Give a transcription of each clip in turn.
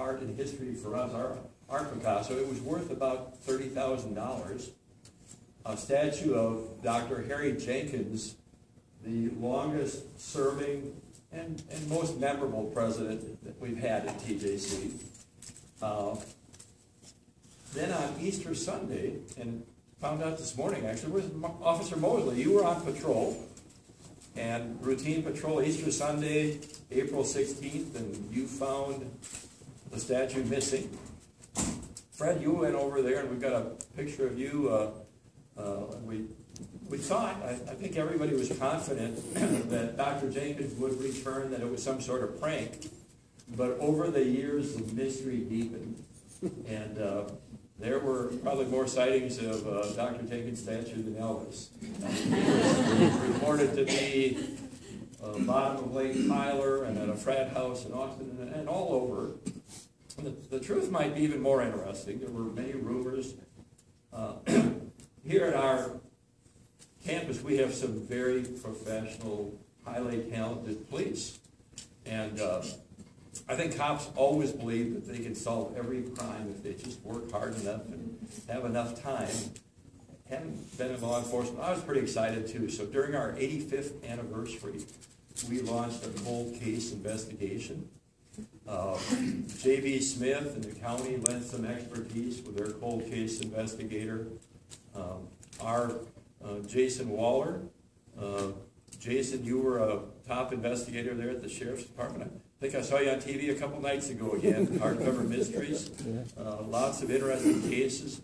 art and history for us, our art Picasso. It was worth about $30,000. A statue of Dr. Harry Jenkins, the longest serving and most memorable president that we've had at TJC. Then on Easter Sunday, and found out this morning actually, was Officer Mosley, you were on patrol, and routine patrol Easter Sunday, April 16th, and you found the statue missing. Fred, you went over there, and we've got a picture of you. We thought, I think everybody was confident that Dr. Jenkins would return, that it was some sort of prank. But over the years, the mystery deepened. And there were probably more sightings of Dr. Jenkins' statue than Elvis. He was reported to be bottom of Lake Tyler and at a frat house in Austin and all over. And the truth might be even more interesting. There were many rumors. Here at our campus, we have some very professional, highly talented police. And I think cops always believe that they can solve every crime if they just work hard enough and have enough time. Having been in law enforcement, I was pretty excited too. So during our 85th anniversary, we launched a cold case investigation. J.B. Smith and the county lent some expertise with their cold case investigator. Our Jason Waller. Jason, you were a top investigator there at the Sheriff's Department. I think I saw you on TV a couple nights ago again, Hardcover Mysteries. Lots of interesting cases.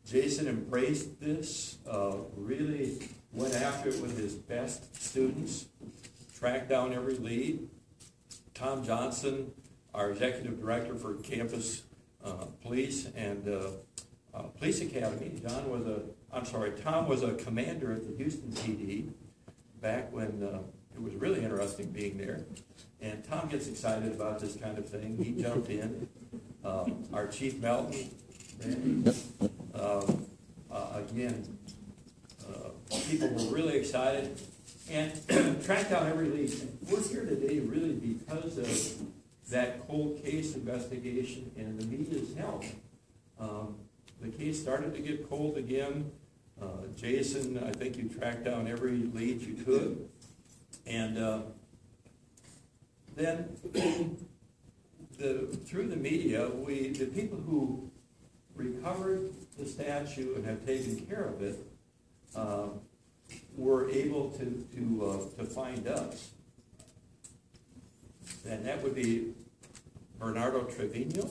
Jason embraced this, really went after it with his best students, tracked down every lead. Tom Johnson, our executive director for campus police and police academy. Tom was a commander at the Houston PD back when it was really interesting being there. And Tom gets excited about this kind of thing. He jumped in. Our Chief Melton, Randy, again, people were really excited and tracked down every lead. And we're here today really because of that cold case investigation and the media's help. The case started to get cold again. Jason, I think you tracked down every lead you could. And then through the media, the people who recovered the statue and have taken care of it were able to find us. And that would be Bernie Trevino,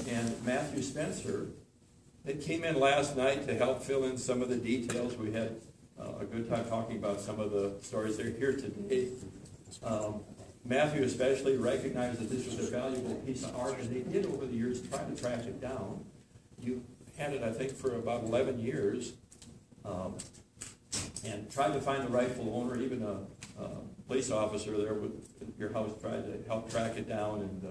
and Matthew Spencer. They came in last night to help fill in some of the details. We had a good time talking about some of the stories that are here today. Matthew especially recognized that this was a valuable piece of art, and they did over the years try to track it down. You had it, I think, for about 11 years, and tried to find the rightful owner. Even a police officer there with your house tried to help track it down, and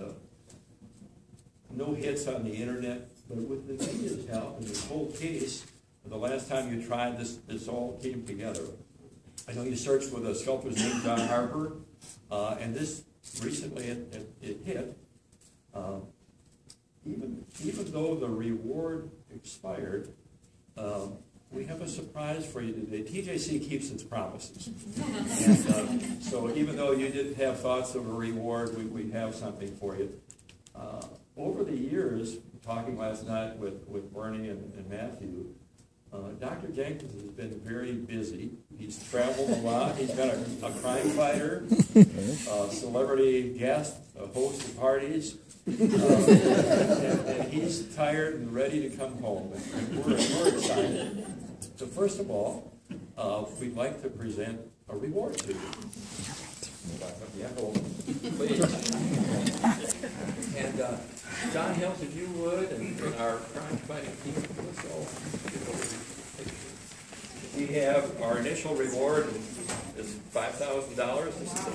no hits on the internet. But with the media's help and the whole case, the last time you tried this all came together. I know you searched with a sculptor's name, John Harper, and this recently it hit. Even though the reward expired, we have a surprise for you today. TJC keeps its promises. And so even though you didn't have thoughts of a reward, we have something for you. Over the years, talking last night with Bernie and Matthew, Dr. Jenkins has been very busy. He's traveled a lot. He's been a crime fighter, a celebrity guest, a host of parties, and he's tired and ready to come home. And we're excited. So first of all, we'd like to present a reward to you. Please. And John Hills, if you would, and our crime fighting team, let's all get over here. We have our initial reward is $5,000. This is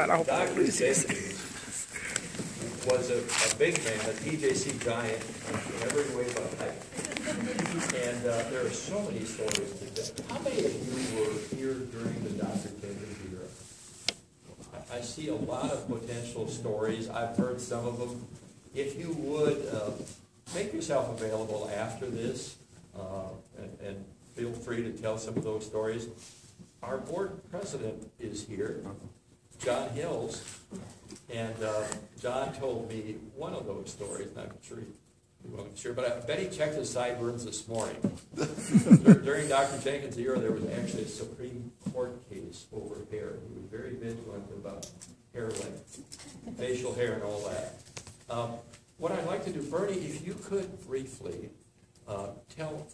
God, I hope I don't Dr. lose this. Jenkins was a big man, a TJC giant in every way but height. And there are so many stories to tell. How many of you were here during the Dr. Jenkins era? I see a lot of potential stories. I've heard some of them. If you would, make yourself available after this, and feel free to tell some of those stories. Our board president is here, John Hills, and John told me one of those stories, and I'm sure he wasn't sure, but I bet he checked his sideburns this morning. During Dr. Jenkins' era, there was actually a Supreme Court case over hair. He was very vigilant about hair length, facial hair, and all that. What I'd like to do, Bernie, if you could briefly tell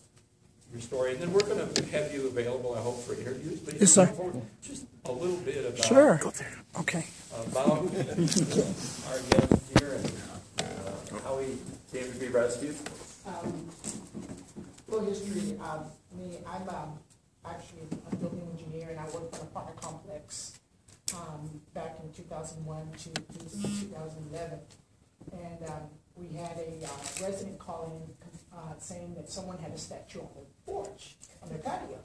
your story, and then we're going to have you available, I hope, for interviews. Please Yes, sir. Just a little bit about, Sure. Okay. About our guest here and how he came to be rescued. Little history of me. I'm actually a building engineer, and I worked on an apartment complex back in 2001 to 2011. And we had a resident call in saying that someone had a statue on their porch, on their patio.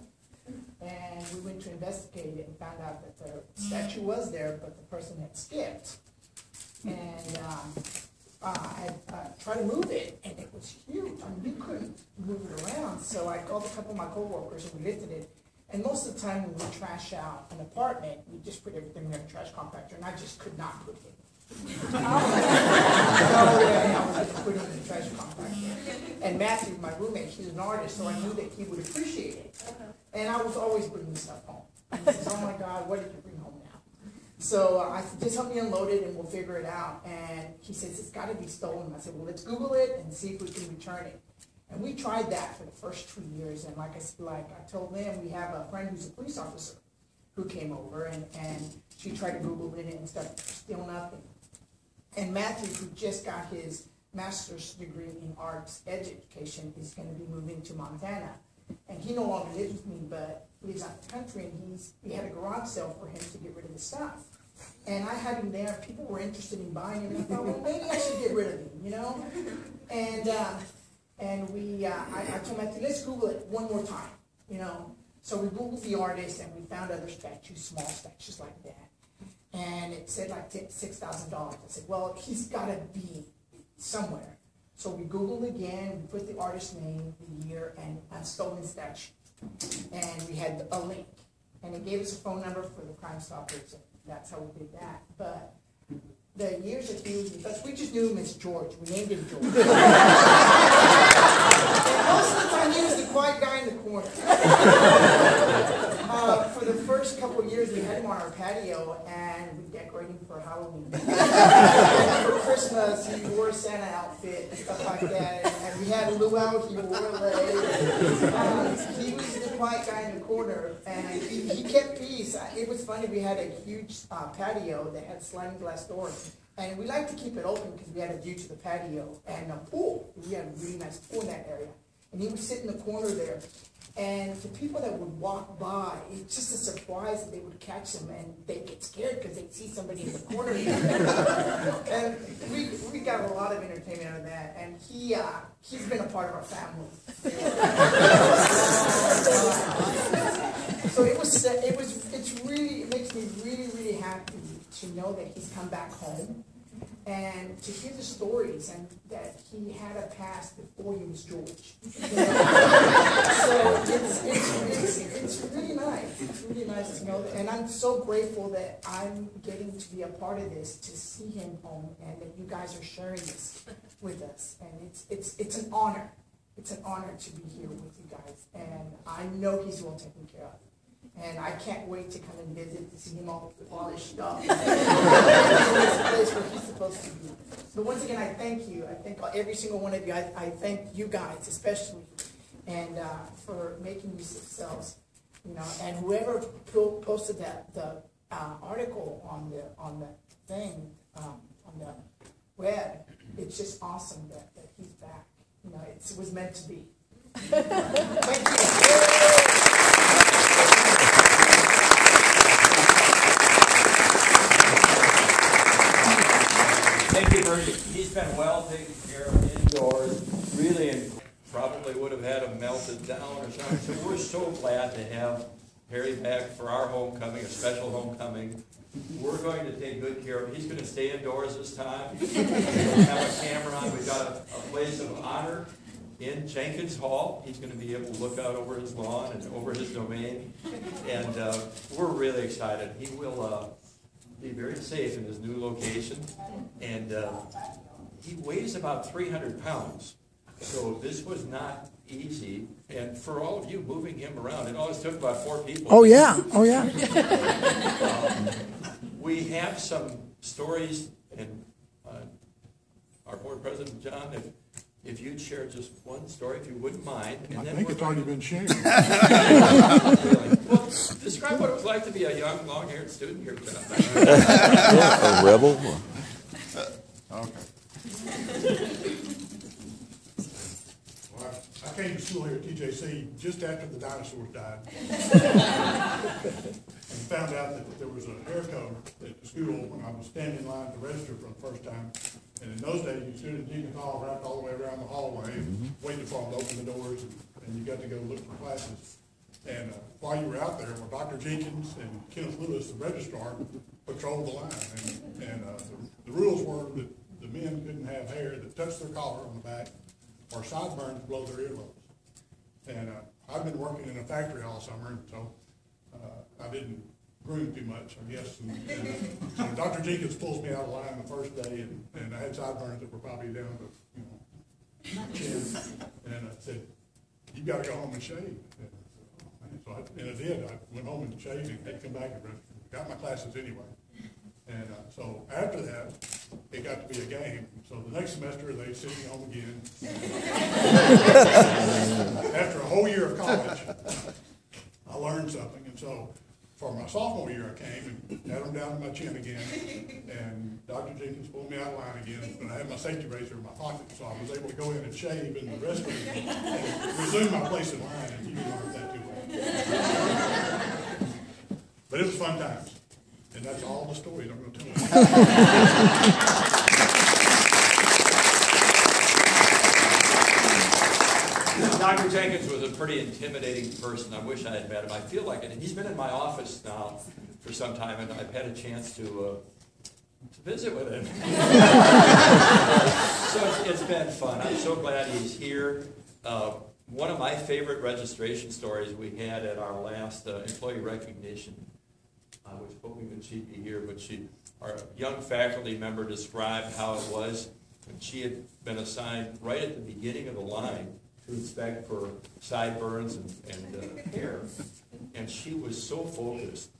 And we went to investigate it and found out that the statue was there, but the person had skipped. And I tried to move it, and it was huge. I mean, you couldn't move it around. So I called a couple of my coworkers, and we lifted it. And most of the time when we trash out an apartment, we just put everything in a trash compactor, and I just could not put it. I was just putting it in the trash compactor. And Matthew, my roommate, he's an artist, so I knew that he would appreciate it. And I was always bringing stuff home. And he says, oh my God, what did you bring home now? So I said, just help me unload it and we'll figure it out. And he says, it's got to be stolen. I said, well, let's Google it and see if we can return it. And we tried that for the first 2 years. And like I told them, we have a friend who's a police officer who came over, and she tried to Google it and started still nothing. And Matthew, who just got his master's degree in arts education, is going to be moving to Montana. And he no longer lives with me, but lives out the country, and we had a garage sale for him to get rid of his stuff. And I had him there. People were interested in buying him, and I thought, well, maybe I should get rid of him, you know? And I told Matthew, let's Google it one more time, you know? So we Googled the artist, and we found other statues, small statues like that. And it said like $6,000. I said, well, he's got to be somewhere. So we Googled again, we put the artist's name, the year, and a stolen statue. And we had a link. And it gave us a phone number for the Crime Stoppers, and that's how we did that. But the years that he was with us, we just knew him as George. We named him George. And most of the time, he was the quiet guy in the corner. For the first couple of years, we had him on our patio, and we decorated him for Halloween. And for Christmas, he wore a Santa outfit and stuff like that. And we had a luau, he wore a leg. He was the quiet guy in the corner, and he kept peace. It was funny, we had a huge patio that had sliding glass doors. And we like to keep it open because we had a view to the patio and a pool. We had a really nice pool in that area. And he would sit in the corner there. And the people that would walk by, it's just a surprise that they would catch him, and they'd get scared because they'd see somebody in the corner. And we got a lot of entertainment out of that. And he's been a part of our family. So it makes me really, really happy to know that he's come back home and to hear the stories and that he had a past before he was George. You know? So it's really nice. It's really nice to know that. And I'm so grateful that I'm getting to be a part of this, to see him home, and that you guys are sharing this with us. And it's an honor. It's an honor to be here with you guys. And I know he's well taken care of. And I can't wait to come and visit, to see him all polished up. This place where he's supposed to be. But once again, I thank you. I thank every single one of you. I thank you guys especially, and for making use of yourselves. You know, and whoever posted the article on the thing on the web, it's just awesome that he's back. You know, it was meant to be. Thank you. been well taken care of indoors, really, and probably would have had him melted down or something. So we're so glad to have Harry back for our homecoming, a special homecoming. We're going to take good care of him. He's going to stay indoors this time. We'll have a camera on. We've got a place of honor in Jenkins Hall. He's going to be able to look out over his lawn and over his domain. And we're really excited. He will be very safe in his new location. And he weighs about 300 pounds. So this was not easy. And for all of you moving him around, it always took about 4 people. Oh, yeah. Oh, yeah. We have some stories, and our board president, John, if you'd share just one story, if you wouldn't mind. And I then think it's already been shared. Really? Well, describe what it was like to be a young, long-haired student here, John. A rebel? Okay. Well, I came to school here at TJC just after the dinosaurs died. And found out that there was a hair code at the school when I was standing in line to register for the first time. And in those days, you stood in Deacon Hall, wrapped all the way around the hallway, waiting for them to open the doors, and you got to go look for classes. And while you were out there, were Dr. Jenkins and Kenneth Lewis, the registrar, patrolled the line. And the rules were that the men couldn't have hair that touched their collar on the back or sideburns below their earlobes. And I've been working in a factory all summer, and so I didn't groom too much, I guess. And so Dr. Jenkins pulls me out of line the first day, and I had sideburns that were probably down to, chin. And I said, "You've got to go home and shave." And so I did. I went home and shaved and had to come back and register. Got my classes anyway. And so after that, it got to be a game. So the next semester, they sent me home again. After a whole year of college, I learned something. And so for my sophomore year, I came and had them down to my chin again. And Dr. Jenkins pulled me out of line again. But I had my safety razor in my pocket, so I was able to go in and shave in the restroom and resume my place in line. And you didn't learn that too well. But it was fun times. And that's all the stories I'm going to tell you. Dr. Jenkins was a pretty intimidating person. I wish I had met him. I feel like it. He's been in my office now for some time, and I've had a chance to visit with him. So it's been fun. I'm so glad he's here. One of my favorite registration stories we had at our last employee recognition. I was hoping that she'd be here, but our young faculty member described how it was when she had been assigned right at the beginning of the line to inspect for sideburns and hair. And she was so focused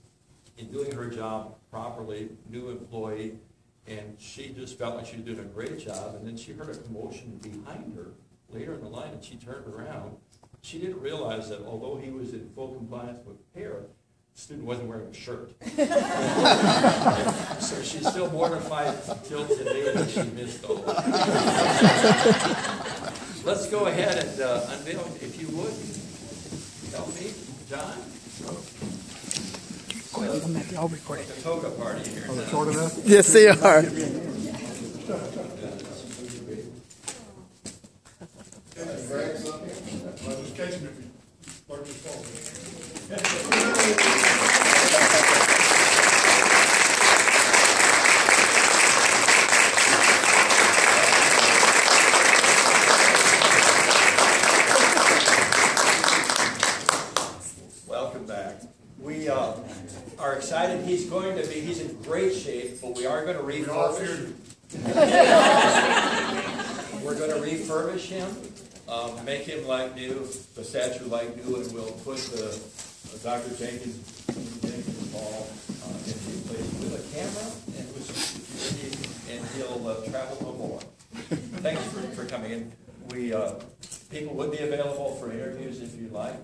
in doing her job properly, new employee, and she just felt like she was doing a great job. And then she heard a commotion behind her later in the line, and she turned around. She didn't realize that although he was in full compliance with hair, the student wasn't wearing a shirt. So she's still mortified till today that she missed all. Let's go ahead and unveil, if you would. Help me, John. Go ahead, I'll record it. The toga party here. Oh, short enough? Yes, they are. Well, just catch him if he learns his fault. Welcome back. We are excited. He's in great shape, but we are going to refurbish. We're going to refurbish him, make him like new, the statue like new, and we'll put the Dr. Jenkins Hall in his place with a camera and with security, and he'll travel no more. Thanks for coming in. People would be available for interviews if you'd like.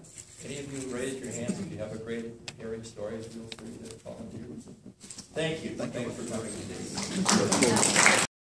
Any of you raise your hands if you have a great hearing story, feel free to volunteer. Thank you. Thanks for coming today.